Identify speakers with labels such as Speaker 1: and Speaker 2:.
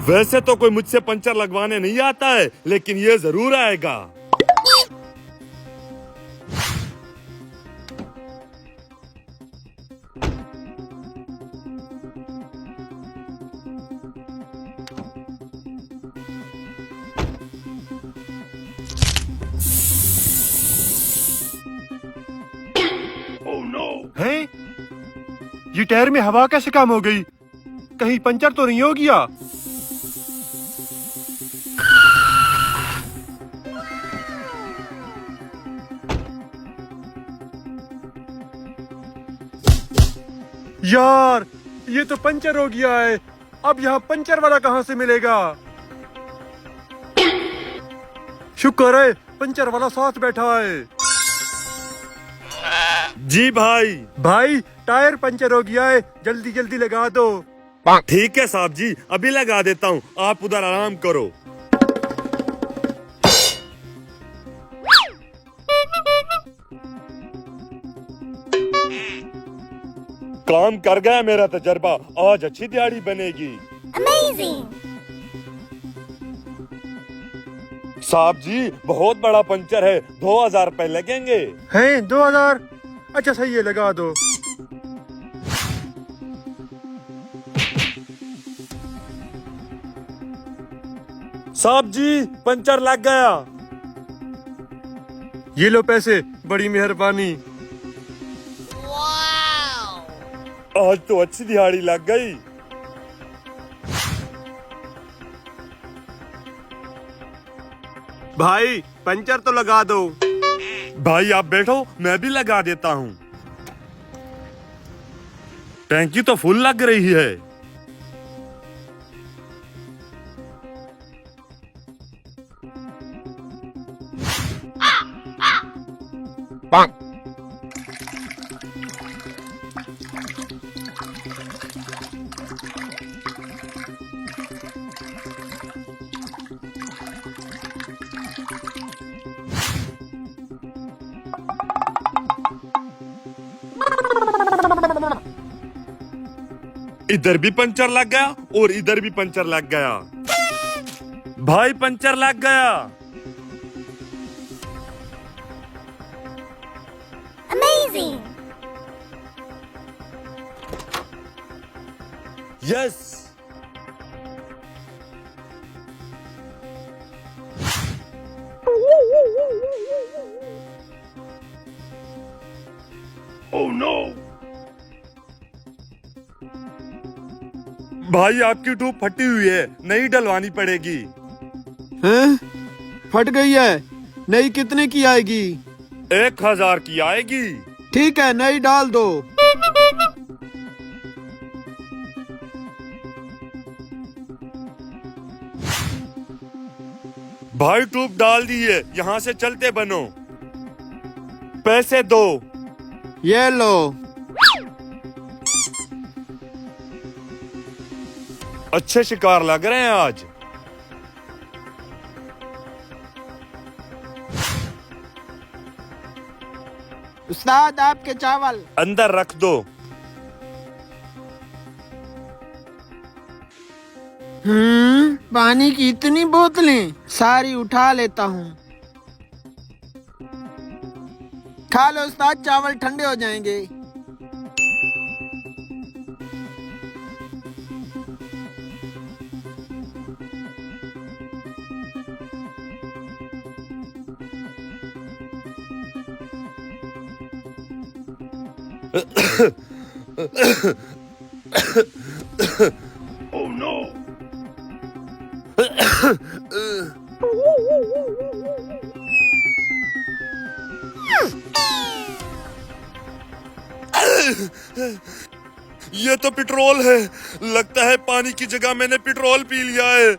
Speaker 1: वैसे तो कोई मुझसे पंचर लगवाने नहीं आता है, लेकिन ये जरूर आएगा।
Speaker 2: हैं? ये टायर में हवा कैसे कम हो गई? कहीं पंचर तो नहीं हो गया? यार, ये तो पंचर हो गया है। अब यहाँ पंचर वाला कहाँ से मिलेगा? शुक्र है पंचर वाला साथ बैठा है।
Speaker 1: जी भाई।
Speaker 2: भाई, टायर पंचर हो गया है, जल्दी जल्दी लगा दो।
Speaker 1: ठीक है साहब जी, अभी लगा देता हूँ, आप उधर आराम करो। काम कर गया मेरा तजर्बा, आज अच्छी दिहाड़ी बनेगी।
Speaker 3: Amazing!
Speaker 1: साहब जी, बहुत बड़ा पंचर है, 2000 रुपए लगेंगे।
Speaker 2: हैं 2000? अच्छा सही है, लगा दो।
Speaker 1: साहब जी, पंचर लग गया।
Speaker 2: ये लो पैसे, बड़ी मेहरबानी।
Speaker 1: आज तो अच्छी दिहाड़ी लग गई।
Speaker 2: भाई, पंचर तो लगा दो।
Speaker 1: भाई आप बैठो, मैं भी लगा देता हूँ। टैंकी तो फुल लग रही है। इधर भी पंचर लग गया और इधर भी पंचर लग गया। भाई पंचर लग गया।
Speaker 3: Amazing!
Speaker 1: यस। Oh no. भाई आपकी ट्यूब फटी हुई है, नई डलवानी पड़ेगी।
Speaker 4: हैं? फट गई है? नई कितने की आएगी?
Speaker 1: 1000 की आएगी।
Speaker 4: ठीक है, नई डाल दो।
Speaker 1: भाई ट्यूब डाल दी है, यहाँ से चलते बनो। पैसे दो।
Speaker 4: ये लो।
Speaker 1: अच्छे शिकार लग रहे हैं आज।
Speaker 4: उस्ताद, आपके चावल।
Speaker 1: अंदर रख दो।
Speaker 4: पानी की इतनी बोतलें, सारी उठा लेता हूँ। खा लो उस्ताद, चावल ठंडे हो जाएंगे।
Speaker 1: Oh no! ये तो पेट्रोल है। लगता है पानी की जगह मैंने पेट्रोल पी लिया है।